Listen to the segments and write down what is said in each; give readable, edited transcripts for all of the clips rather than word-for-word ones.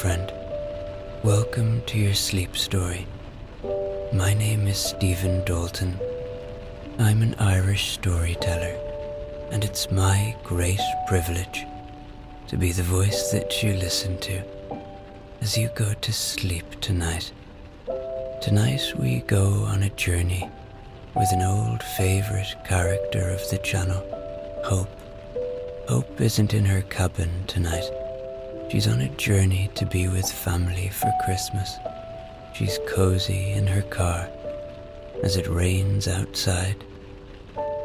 friend. Welcome to your sleep story. My name is Stephen Dalton. I'm an Irish storyteller, and it's my great privilege to be the voice that you listen to as you go to sleep tonight. Tonight we go on a journey with an old favorite character of the channel, Hope. Hope isn't in her cabin tonight. She's on a journey to be with family for Christmas. She's cozy in her car as it rains outside,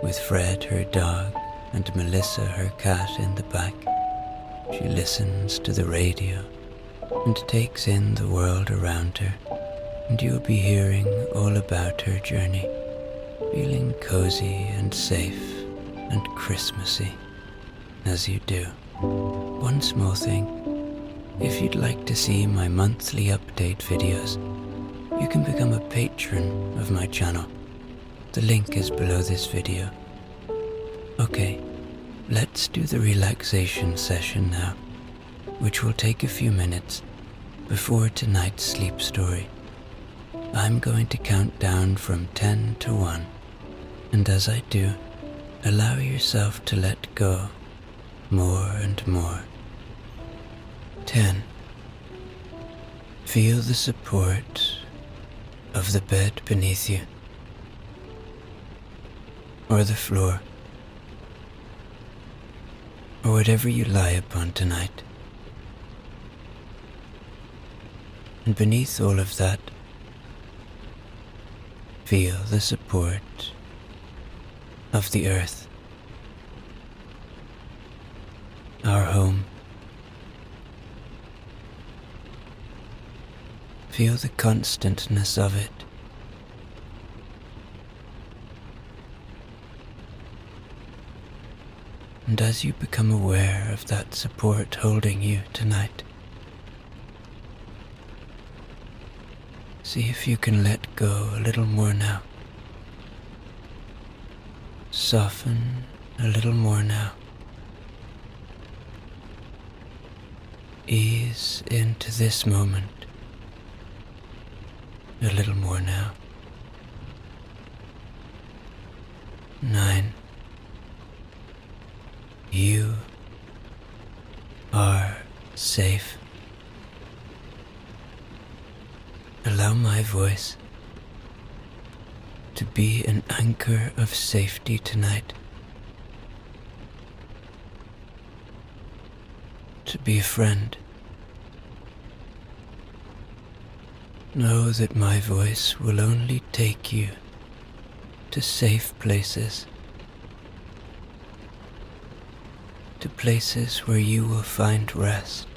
with Fred, her dog, and Melissa, her cat, in the back. She listens to the radio and takes in the world around her, and you'll be hearing all about her journey, feeling cozy and safe and Christmassy as you do. One small thing, if you'd like to see my monthly update videos, you can become a patron of my channel. The link is below this video. Okay, let's do the relaxation session now, which will take a few minutes before tonight's sleep story. I'm going to count down from 10 to 1, and as I do, allow yourself to let go more and more. 10. Feel the support of the bed beneath you, or the floor, or whatever you lie upon tonight. And beneath all of that, feel the support of the earth, our home. Feel the constantness of it. And as you become aware of that support holding you tonight, see if you can let go a little more now. Soften a little more now. Ease into this moment a little more now. 9. You are safe. Allow my voice to be an anchor of safety tonight. To be a friend. Know that my voice will only take you to safe places. To places where you will find rest.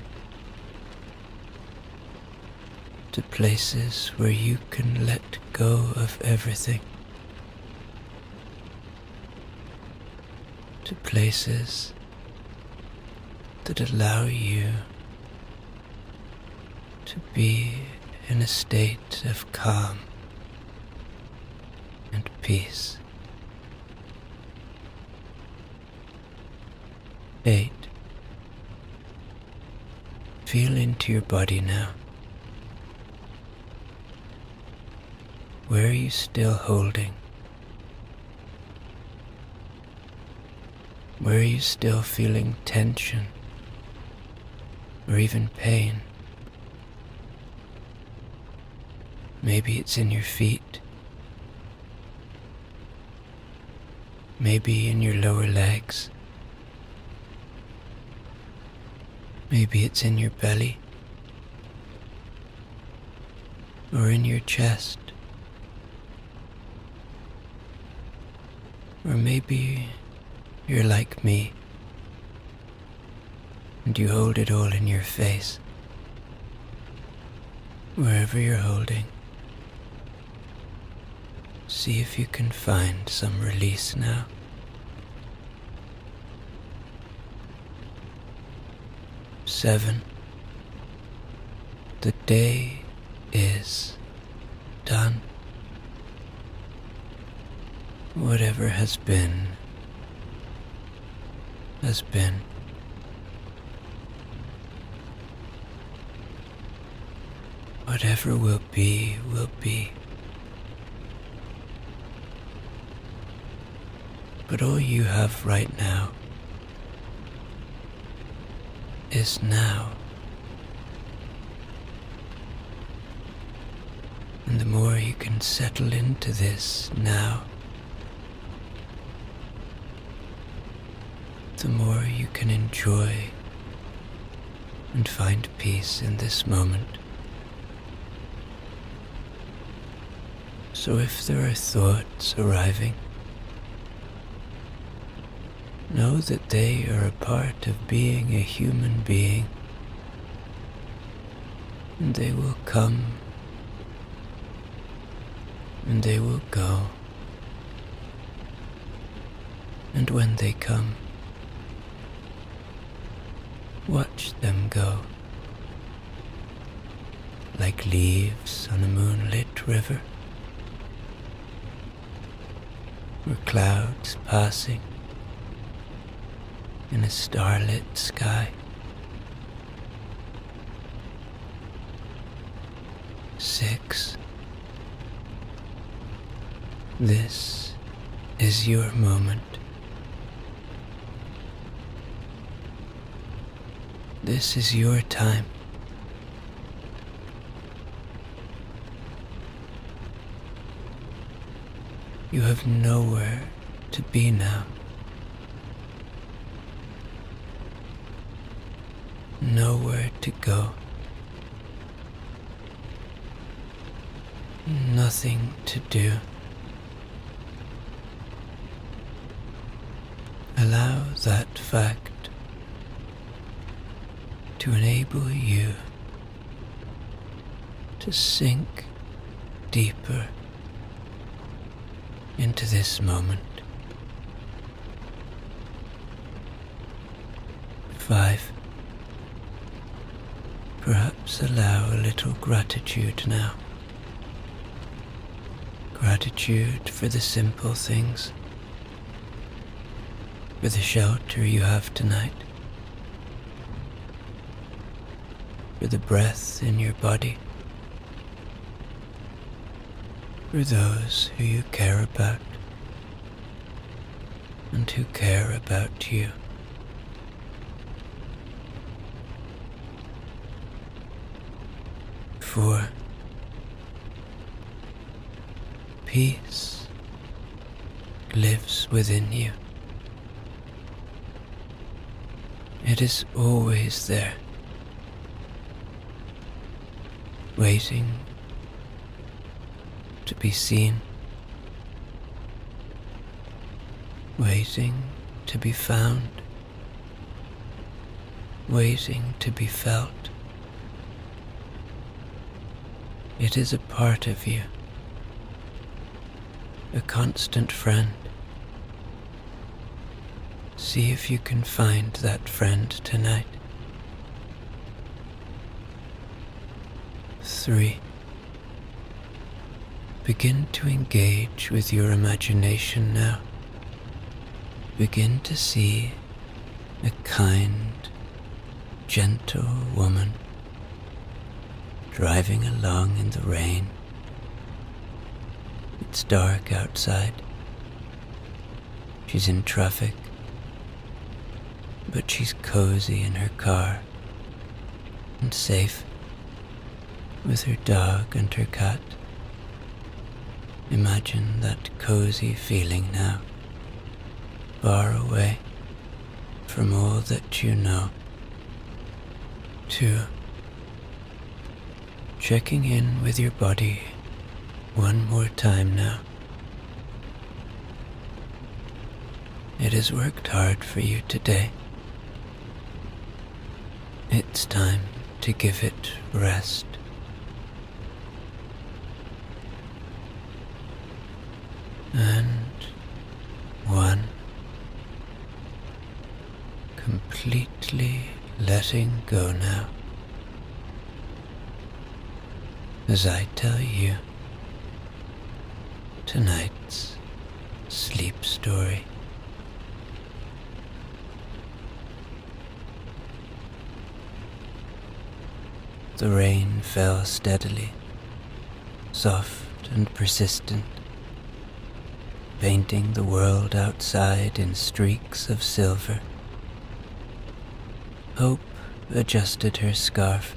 To places where you can let go of everything. To places that allow you to be in a state of calm and peace. 8. Feel into your body now. Where are you still holding? Where are you still feeling tension or even pain? Maybe it's in your feet. Maybe in your lower legs. Maybe it's in your belly. Or in your chest. Or maybe you're like me and you hold it all in your face. Wherever you're holding, see if you can find some release now. 7. The day is done. Whatever has been, has been. Whatever will be, will be. But all you have right now is now. And the more you can settle into this now, the more you can enjoy and find peace in this moment. So if there are thoughts arriving, know that they are a part of being a human being, and they will come and they will go. And when they come, watch them go, like leaves on a moonlit river, or clouds passing in a starlit sky. 6. This is your moment. This is your time. You have nowhere to be now. Nowhere to go. Nothing to do. Allow that fact to enable you to sink deeper into this moment. 5. Perhaps allow a little gratitude now. Gratitude for the simple things, for the shelter you have tonight, for the breath in your body, for those who you care about and who care about you. 4. Peace lives within you. It is always there, waiting to be seen, waiting to be found, waiting to be felt. It is a part of you, a constant friend. See if you can find that friend tonight. 3. Begin to engage with your imagination now. Begin to see a kind, gentle woman driving along in the rain. It's dark outside. She's in traffic, but she's cozy in her car and safe with her dog and her cat. Imagine that cozy feeling now, far away from all that you know. 2. Checking in with your body one more time now. It has worked hard for you today. It's time to give it rest. And 1. Completely letting go now. As I tell you tonight's sleep story. The rain fell steadily, soft and persistent, painting the world outside in streaks of silver. Hope adjusted her scarf,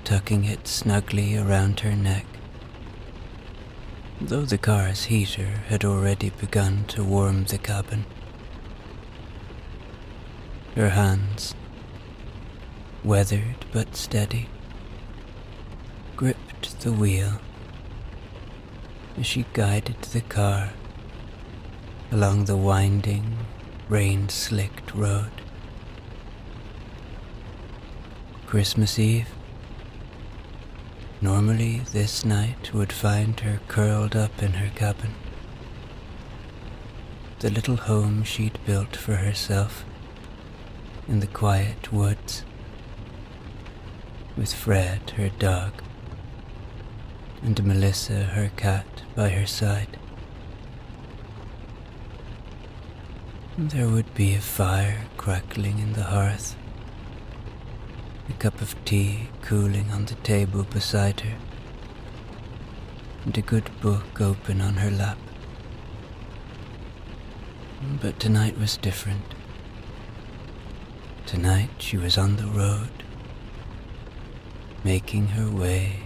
tucking it snugly around her neck, though the car's heater had already begun to warm the cabin. Her hands, weathered but steady, gripped the wheel as she guided the car along the winding, rain-slicked road. Christmas Eve. Normally this night would find her curled up in her cabin, the little home she'd built for herself in the quiet woods, with Fred, her dog, and Melissa, her cat, by her side. There would be a fire crackling in the hearth, a cup of tea cooling on the table beside her, and a good book open on her lap. But tonight was different. Tonight she was on the road, making her way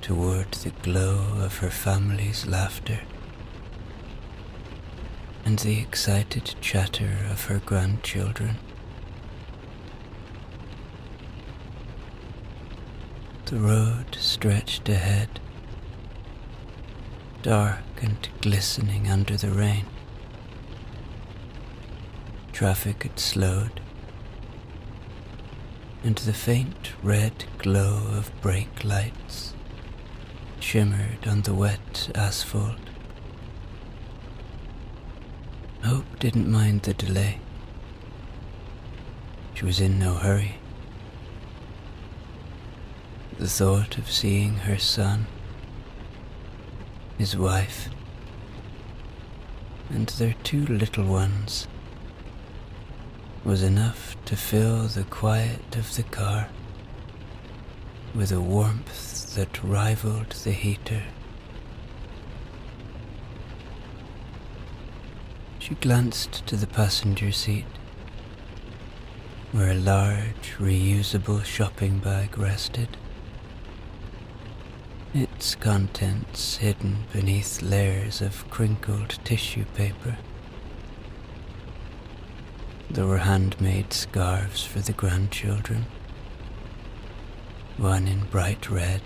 toward the glow of her family's laughter and the excited chatter of her grandchildren. The road stretched ahead, dark and glistening under the rain. Traffic had slowed, and the faint red glow of brake lights shimmered on the wet asphalt. Hope didn't mind the delay. She was in no hurry. The thought of seeing her son, his wife, and their two little ones was enough to fill the quiet of the car with a warmth that rivaled the heater. She glanced to the passenger seat, where a large, reusable shopping bag rested, its contents hidden beneath layers of crinkled tissue paper. There were handmade scarves for the grandchildren, one in bright red,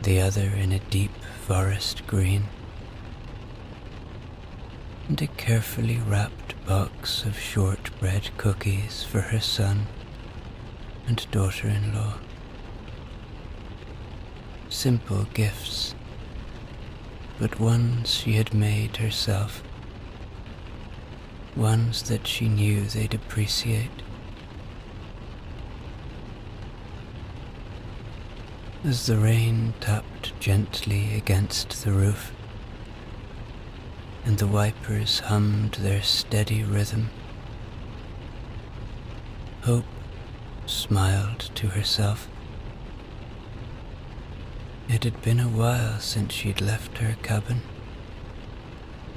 the other in a deep forest green, and a carefully wrapped box of shortbread cookies for her son and daughter-in-law. Simple gifts, but ones she had made herself, ones that she knew they'd appreciate. As the rain tapped gently against the roof, and the wipers hummed their steady rhythm, Hope smiled to herself. It had been a while since she'd left her cabin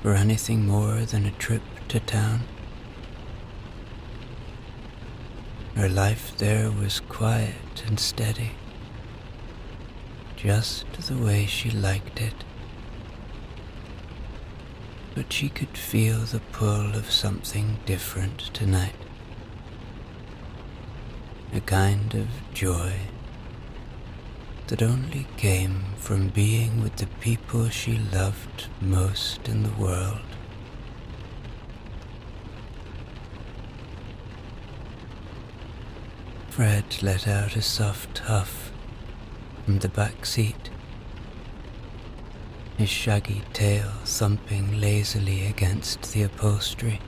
for anything more than a trip to town. Her life there was quiet and steady, just the way she liked it. But she could feel the pull of something different tonight, a kind of joy that only came from being with the people she loved most in the world. Fred let out a soft huff from the back seat, his shaggy tail thumping lazily against the upholstery.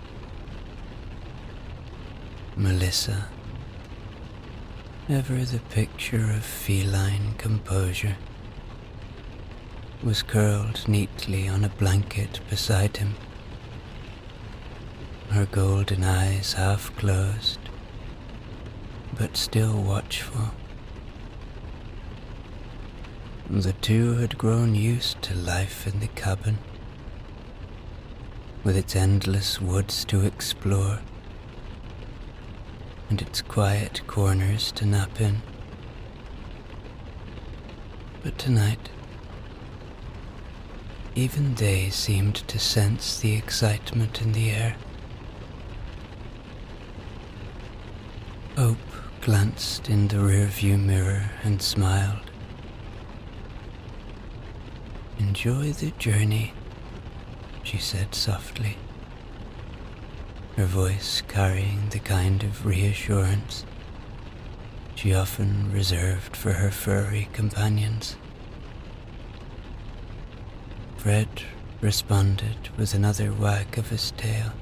Melissa, ever the picture of feline composure, was curled neatly on a blanket beside him, her golden eyes half closed, but still watchful. The two had grown used to life in the cabin, with its endless woods to explore and its quiet corners to nap in. But tonight, even they seemed to sense the excitement in the air. Hope glanced in the rearview mirror and smiled. "Enjoy the journey," she said softly, her voice carrying the kind of reassurance she often reserved for her furry companions. Fred responded with another wag of his tail,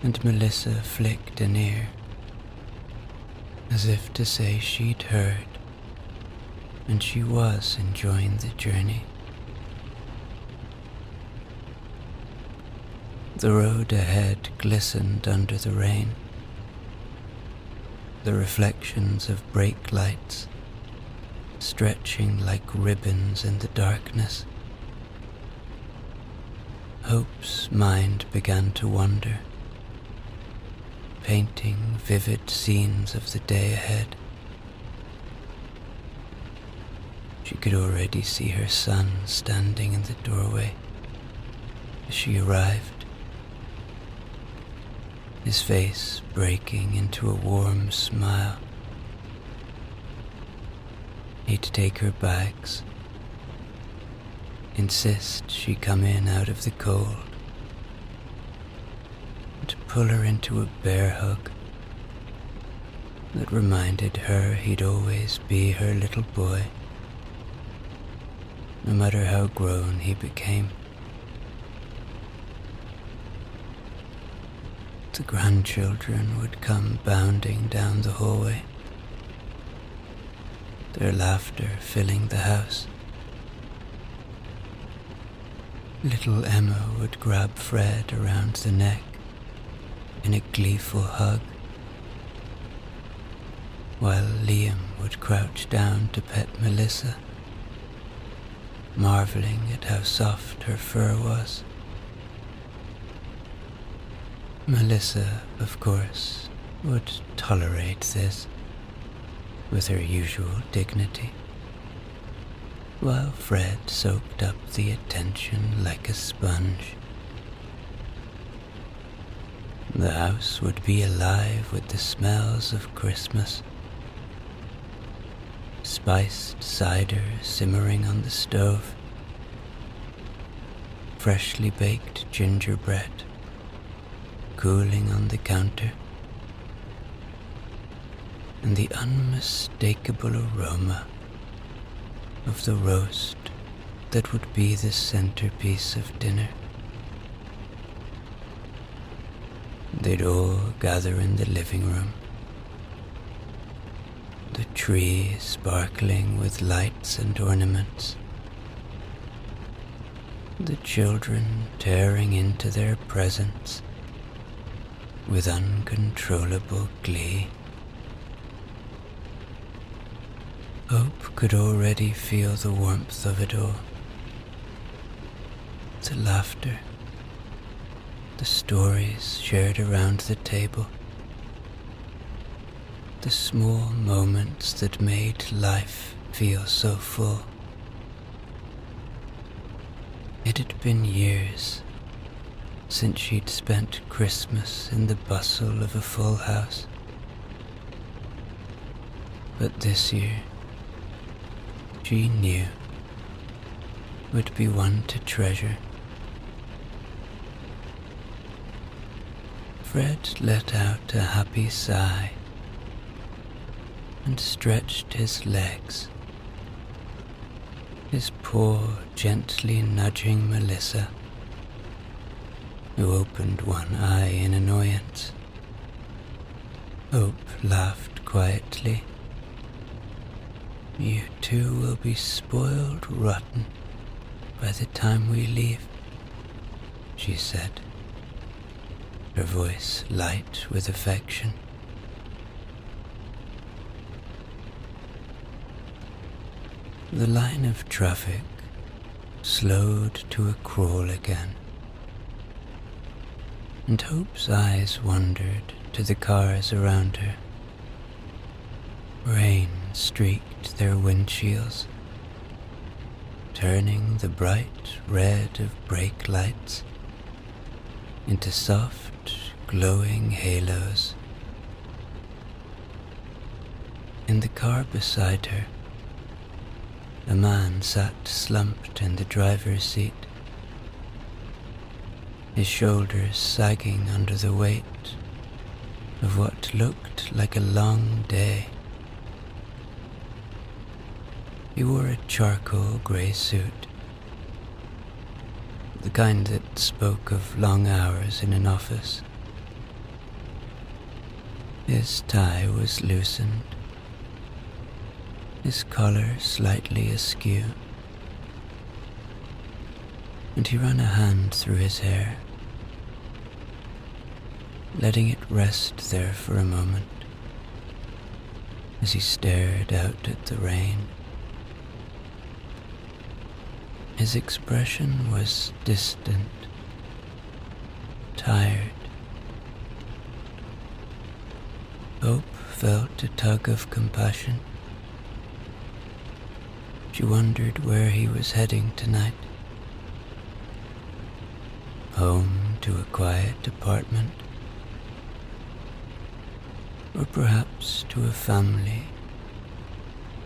and Melissa flicked an ear, as if to say she'd heard and she was enjoying the journey. The road ahead glistened under the rain, the reflections of brake lights stretching like ribbons in the darkness. Hope's mind began to wander, painting vivid scenes of the day ahead. She could already see her son standing in the doorway as she arrived, his face breaking into a warm smile. He'd take her bags, insist she come in out of the cold, and pull her into a bear hug that reminded her he'd always be her little boy, no matter how grown he became. The grandchildren would come bounding down the hallway, their laughter filling the house. Little Emma would grab Fred around the neck in a gleeful hug, while Liam would crouch down to pet Melissa, marveling at how soft her fur was. Melissa, of course, would tolerate this with her usual dignity, while Fred soaked up the attention like a sponge. The house would be alive with the smells of Christmas. Spiced cider simmering on the stove, freshly baked gingerbread cooling on the counter, and the unmistakable aroma of the roast that would be the centerpiece of dinner. They'd all gather in the living room, the tree sparkling with lights and ornaments, the children tearing into their presents with uncontrollable glee. Hope could already feel the warmth of it all, the laughter, the stories shared around the table, the small moments that made life feel so full. It had been years since she'd spent Christmas in the bustle of a full house, but this year, she knew, would be one to treasure. Fred let out a happy sigh and stretched his legs, his paw gently nudging Melissa, who opened one eye in annoyance. Hope laughed quietly. "You two will be spoiled rotten by the time we leave," she said, her voice light with affection. The line of traffic slowed to a crawl again, and Hope's eyes wandered to the cars around her. Rain streaked their windshields, turning the bright red of brake lights into soft, glowing halos. In the car beside her, a man sat slumped in the driver's seat, his shoulders sagging under the weight of what looked like a long day. He wore a charcoal grey suit, the kind that spoke of long hours in an office. His tie was loosened, his collar slightly askew, and he ran a hand through his hair, letting it rest there for a moment as he stared out at the rain. His expression was distant, tired. Hope felt a tug of compassion. She wondered where he was heading tonight. Home to a quiet apartment, or perhaps to a family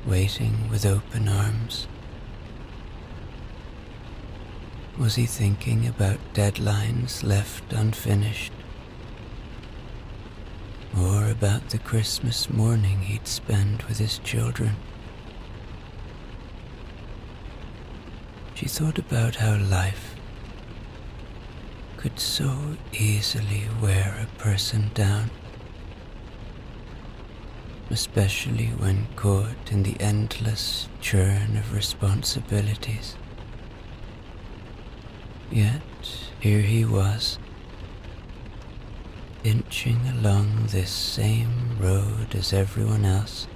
waiting with open arms. Was he thinking about deadlines left unfinished, or about the Christmas morning he'd spend with his children? She thought about how life could so easily wear a person down, especially when caught in the endless churn of responsibilities. Yet here he was, inching along this same road as everyone else,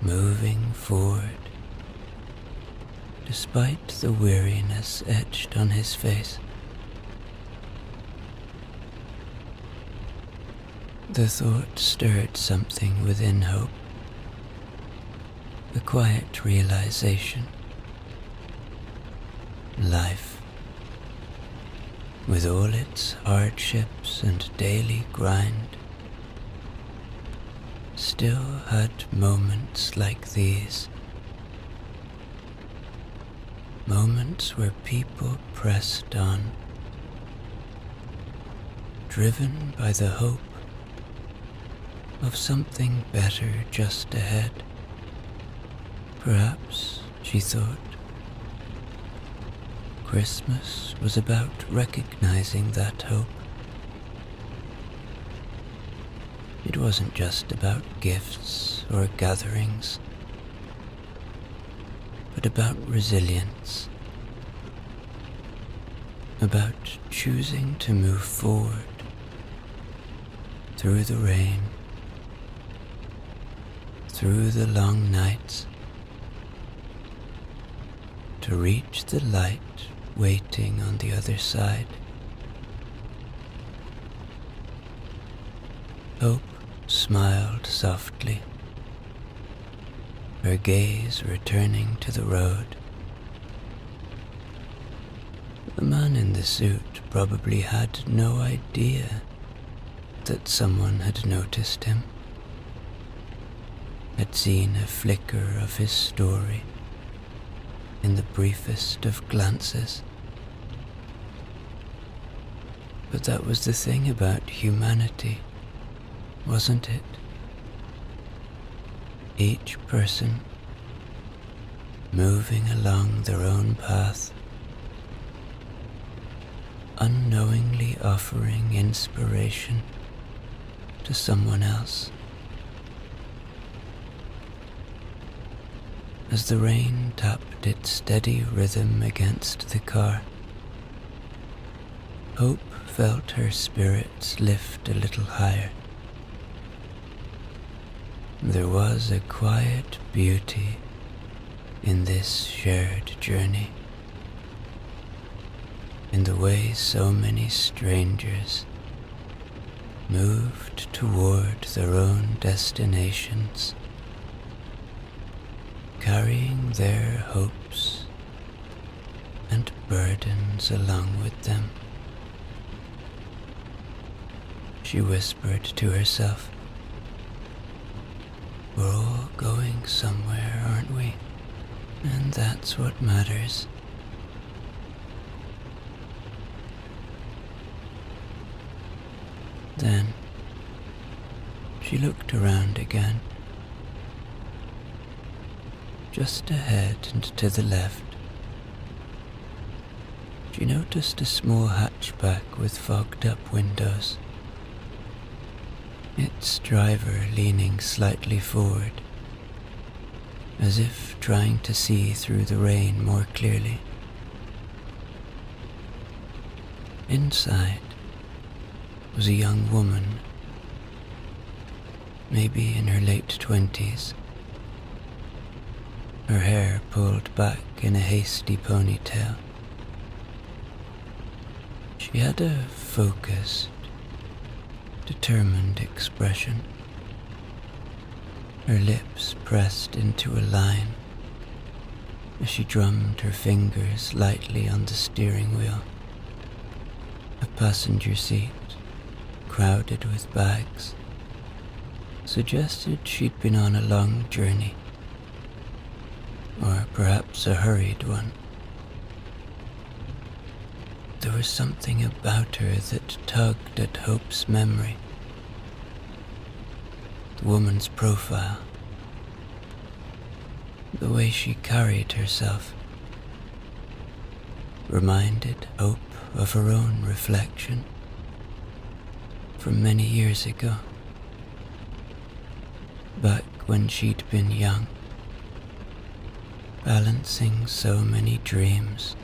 moving forward, despite the weariness etched on his face. The thought stirred something within Hope, a quiet realization. Life, with all its hardships and daily grind, still had moments like these. Moments where people pressed on, driven by the hope of something better just ahead. Perhaps, she thought, Christmas was about recognizing that hope. It wasn't just about gifts or gatherings, but about resilience, about choosing to move forward through the rain, through the long nights, to reach the light waiting on the other side. Hope smiled softly, her gaze returning to the road. The man in the suit probably had no idea that someone had noticed him, had seen a flicker of his story in the briefest of glances. But that was the thing about humanity, wasn't it? Each person moving along their own path, unknowingly offering inspiration to someone else. As the rain tapped its steady rhythm against the car, Hope felt her spirits lift a little higher. There was a quiet beauty in this shared journey, in the way so many strangers moved toward their own destinations, carrying their hopes and burdens along with them. She whispered to herself, "We're all going somewhere, aren't we? And that's what matters." Then she looked around again. Just ahead and to the left, she noticed a small hatchback with fogged-up windows, its driver leaning slightly forward, as if trying to see through the rain more clearly. Inside was a young woman, maybe in her late 20s, her hair pulled back in a hasty ponytail. She had a focused, determined expression, her lips pressed into a line as she drummed her fingers lightly on the steering wheel. A passenger seat, crowded with bags, suggested she'd been on a long journey, or perhaps a hurried one. There was something about her that tugged at Hope's memory. The woman's profile, the way she carried herself, reminded Hope of her own reflection from many years ago, back when she'd been young, balancing so many dreams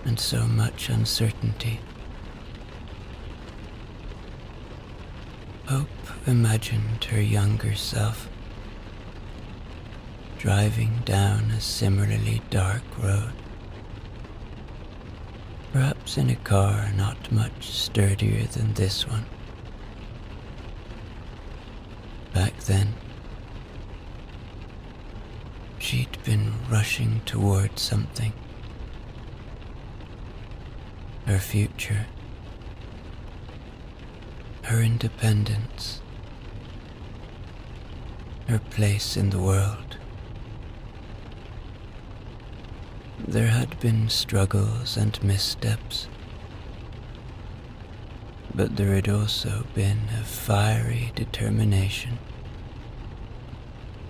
and so much uncertainty. Hope imagined her younger self driving down a similarly dark road, perhaps in a car not much sturdier than this one. Back then, she'd been rushing towards something. Her future, her independence, her place in the world. There had been struggles and missteps, but there had also been a fiery determination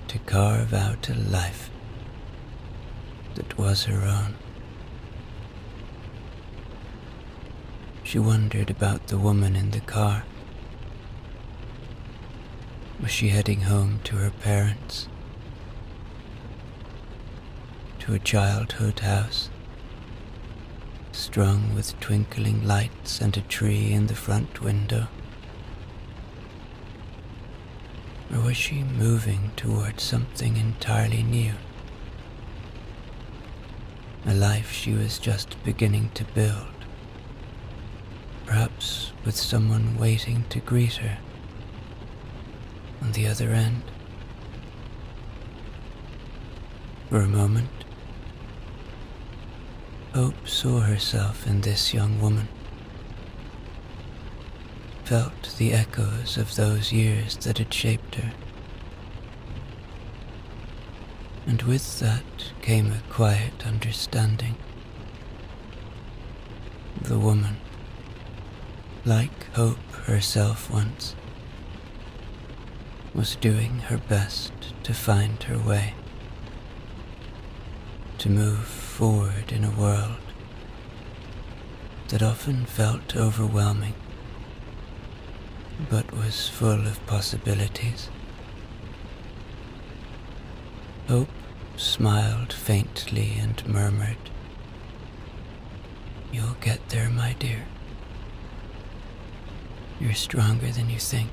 to carve out a life that was her own. She wondered about the woman in the car. Was she heading home to her parents? To a childhood house, strung with twinkling lights and a tree in the front window? Or was she moving towards something entirely new? A life she was just beginning to build, perhaps with someone waiting to greet her on the other end. For a moment, Hope saw herself in this young woman, felt the echoes of those years that had shaped her, and with that came a quiet understanding. The woman, like Hope herself once, was doing her best to find her way, to move forward in a world that often felt overwhelming, but was full of possibilities. Hope smiled faintly and murmured, "You'll get there, my dear. You're stronger than you think."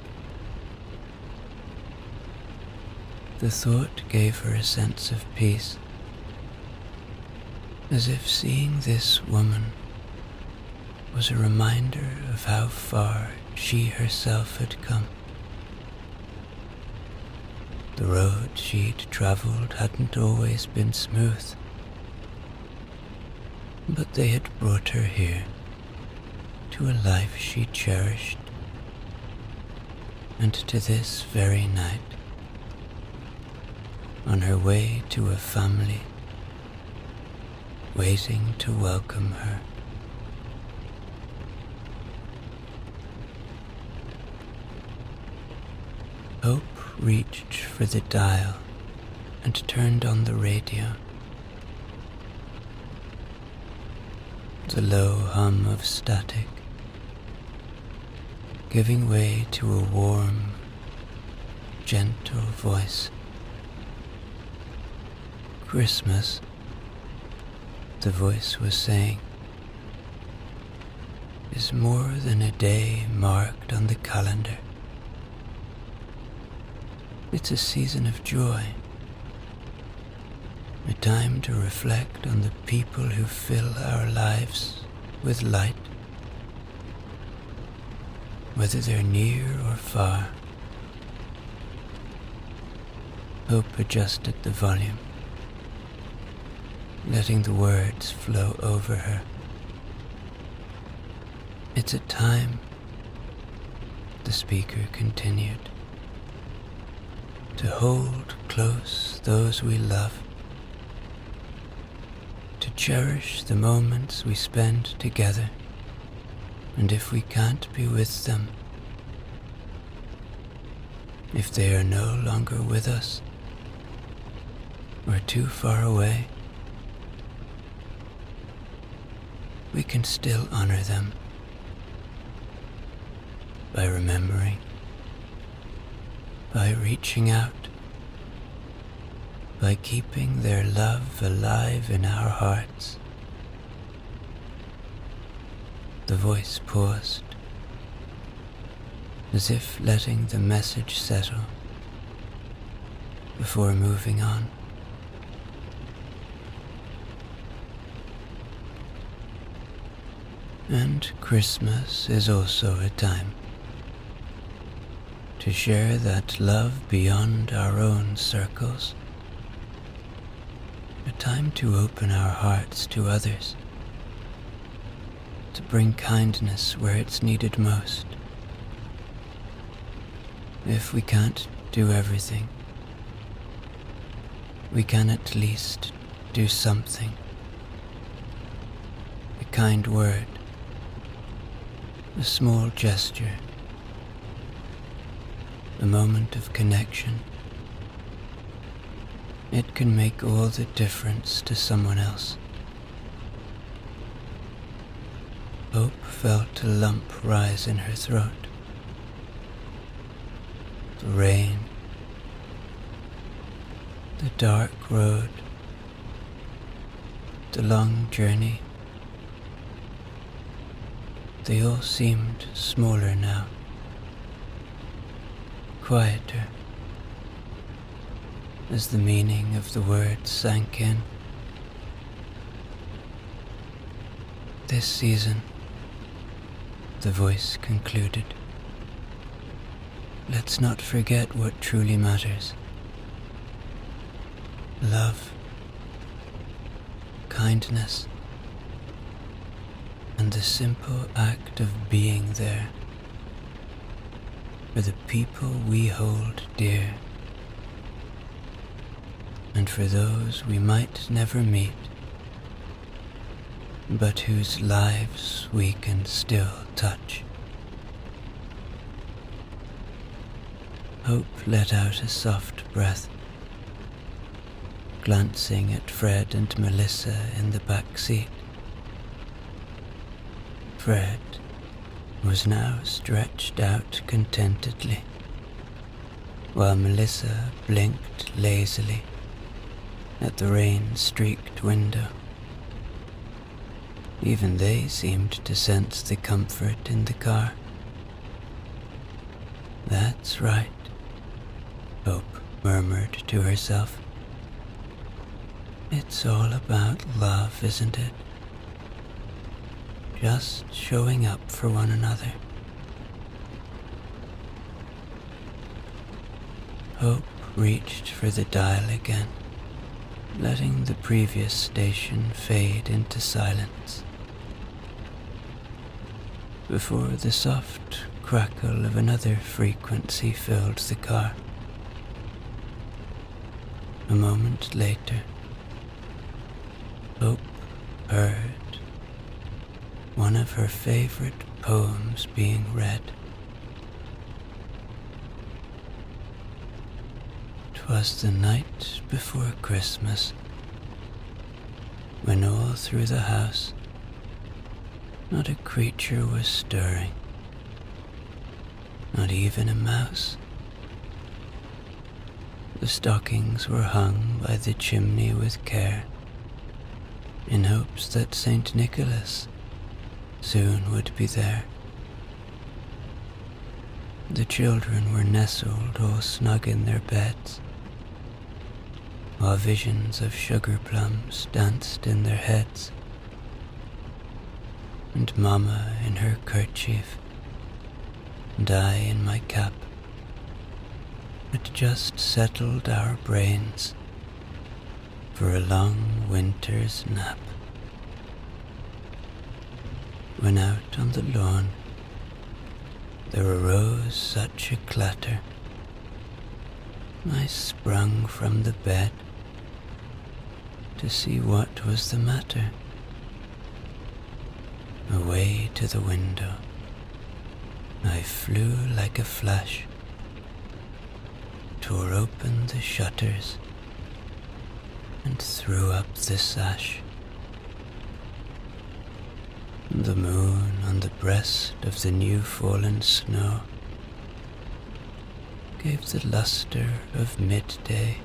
The thought gave her a sense of peace, as if seeing this woman was a reminder of how far she herself had come. The road she'd travelled hadn't always been smooth, but they had brought her here, to a life she cherished, and to this very night, on her way to a family waiting to welcome her. Hope reached for the dial and turned on the radio. The low hum of static, giving way to a warm, gentle voice. Christmas, the voice was saying, is more than a day marked on the calendar. It's a season of joy, a time to reflect on the people who fill our lives with light, whether they're near or far. Hope adjusted the volume, letting the words flow over her. It's a time, the speaker continued, to hold close those we love, to cherish the moments we spend together, and if we can't be with them, if they are no longer with us, or too far away, we can still honor them by remembering, by reaching out, by keeping their love alive in our hearts. The voice paused, as if letting the message settle before moving on. And Christmas is also a time to share that love beyond our own circles, a time to open our hearts to others, to bring kindness where it's needed most. If we can't do everything, we can at least do something. A kind word, a small gesture, a moment of connection. It can make all the difference to someone else. Hope felt a lump rise in her throat. The rain, the dark road, the long journey, they all seemed smaller now, quieter, as the meaning of the words sank in. This season, the voice concluded, let's not forget what truly matters. Love, kindness, and the simple act of being there for the people we hold dear, and for those we might never meet, but whose lives we can still touch. Hope let out a soft breath, glancing at Fred and Melissa in the back seat. Fred was now stretched out contentedly, while Melissa blinked lazily at the rain-streaked window. Even they seemed to sense the comfort in the car. That's right, Hope murmured to herself. It's all about love, isn't it? Just showing up for one another. Hope reached for the dial again, letting the previous station fade into silence. Before the soft crackle of another frequency filled the car. A moment later, Hope heard one of her favorite poems being read. 'Twas the night before Christmas, when all through the house not a creature was stirring, not even a mouse. The stockings were hung by the chimney with care, in hopes that St. Nicholas soon would be there. The children were nestled all snug in their beds, while visions of sugar plums danced in their heads, and Mama in her kerchief, and I in my cap, had just settled our brains for a long winter's nap. When out on the lawn there arose such a clatter, I sprung from the bed to see what was the matter. Away to the window I flew like a flash, tore open the shutters, and threw up the sash. The moon on the breast of the new-fallen snow gave the luster of midday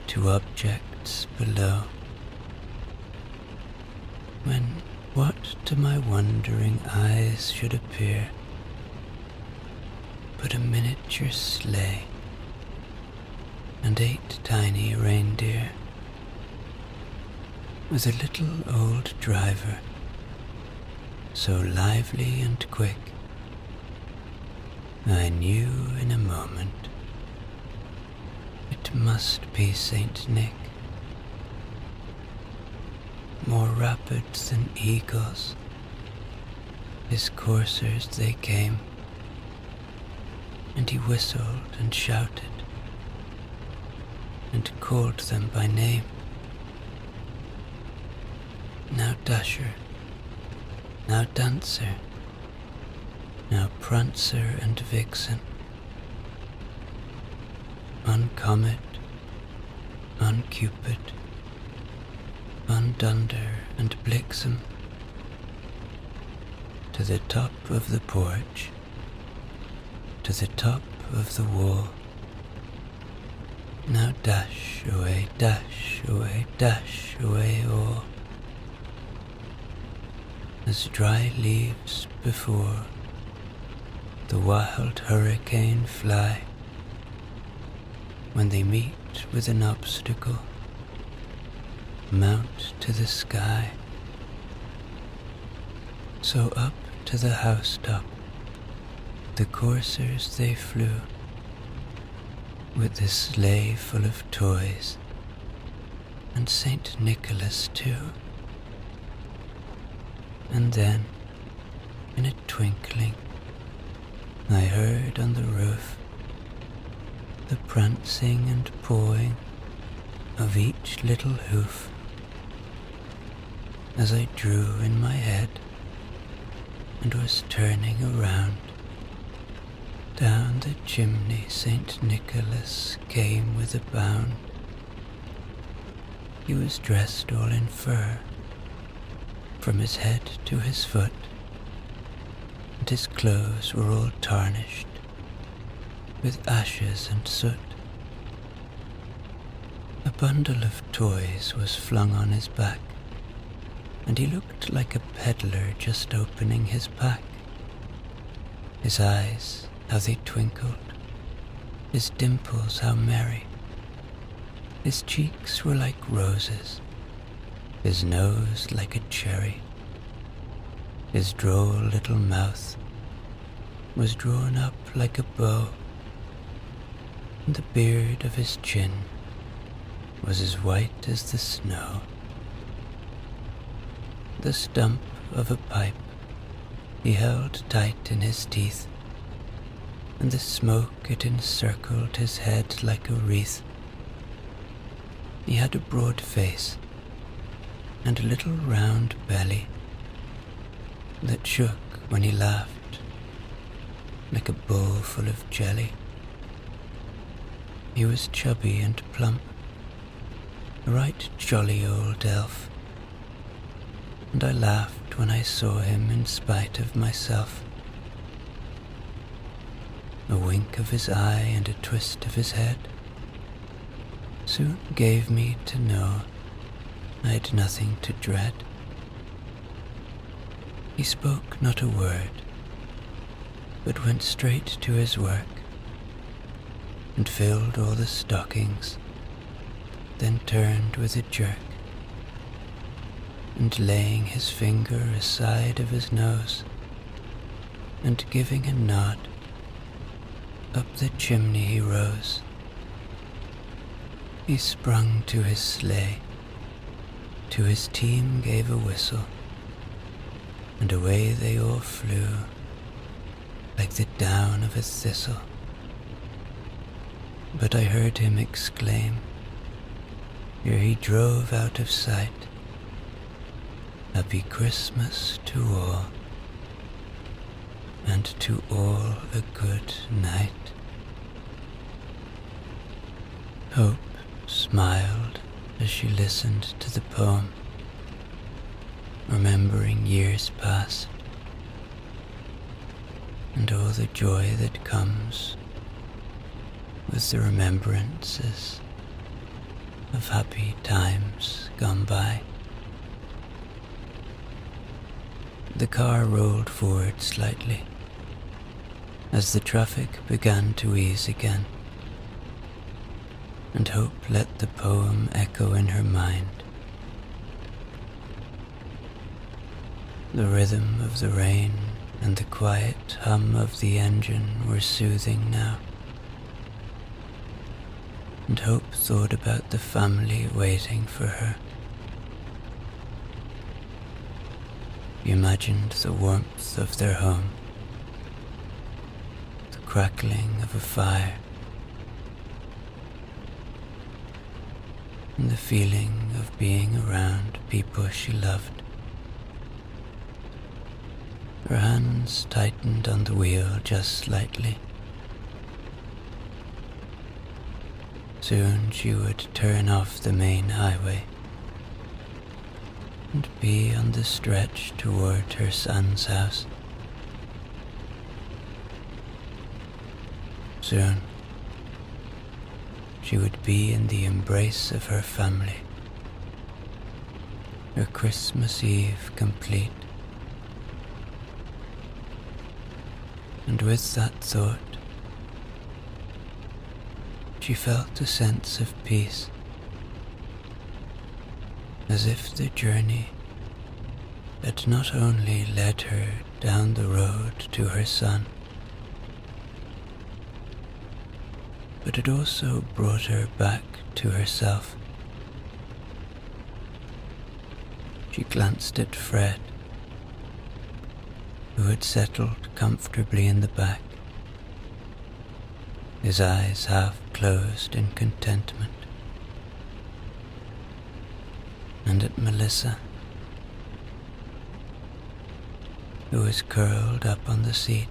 to objects below, when what to my wondering eyes should appear but a miniature sleigh and 8 tiny reindeer, with a little old driver, so lively and quick, I knew in a moment it must be Saint Nick. More rapid than eagles, his coursers they came, and he whistled and shouted, and called them by name. Now Dasher, now Dancer, now Prancer and Vixen, on Comet, on Cupid, on Dunder and Blixen, to the top of the porch, to the top of the wall. Now dash away, dash away all, as dry leaves before the wild hurricane fly, when they meet with an obstacle, mount to the sky. So up to the housetop the coursers they flew, with the sleigh full of toys, and Saint Nicholas too. And then, in a twinkling, I heard on the roof the prancing and pawing of each little hoof, as I drew in my head and was turning around. Down the chimney St. Nicholas came with a bound. He was dressed all in fur, from his head to his foot, and his clothes were all tarnished with ashes and soot. A bundle of toys was flung on his back, and he looked like a peddler just opening his pack. His eyes, how they twinkled, his dimples how merry. His cheeks were like roses, his nose like a cherry. His droll little mouth was drawn up like a bow, and the beard of his chin was as white as the snow. The stump of a pipe he held tight in his teeth, and the smoke it encircled his head like a wreath. He had a broad face and a little round belly that shook when he laughed like a bowl full of jelly. He was chubby and plump, a right jolly old elf, and I laughed when I saw him in spite of myself. A wink of his eye and a twist of his head soon gave me to know I'd nothing to dread. He spoke not a word, but went straight to his work, and filled all the stockings, then turned with a jerk, and laying his finger aside of his nose, and giving a nod, up the chimney he rose. He sprung to his sleigh, to his team gave a whistle, and away they all flew, like the down of a thistle. But I heard him exclaim, ere he drove out of sight, "Happy Christmas to all, and to all a good night." Hope smiled as she listened to the poem, remembering years past, and all the joy that comes with the remembrances of happy times gone by. The car rolled forward slightly as the traffic began to ease again, and Hope let the poem echo in her mind. The rhythm of the rain and the quiet hum of the engine were soothing now, and Hope thought about the family waiting for her. She imagined the warmth of their home, the crackling of a fire, and the feeling of being around people she loved. Her hands tightened on the wheel just slightly. Soon she would turn off the main highway and be on the stretch toward her son's house. Soon she would be in the embrace of her family, her Christmas Eve complete. And with that thought, she felt a sense of peace, as if the journey had not only led her down the road to her son, but had also brought her back to herself. She glanced at Fred, who had settled comfortably in the back, his eyes half closed in contentment, and at Melissa, who was curled up on the seat,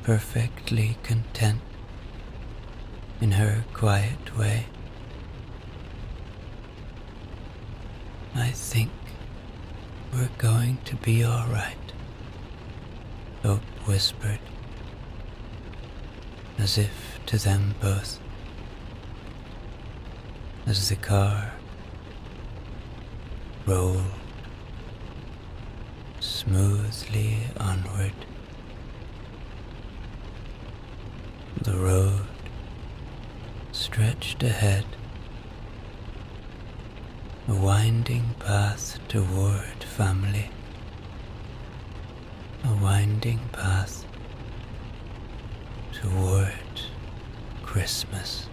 perfectly content in her quiet way. "I think we're going to be all right," Hope whispered, as if to them both, as the car rolled smoothly onward. The road stretched ahead, a winding path toward family, a winding path toward Christmas.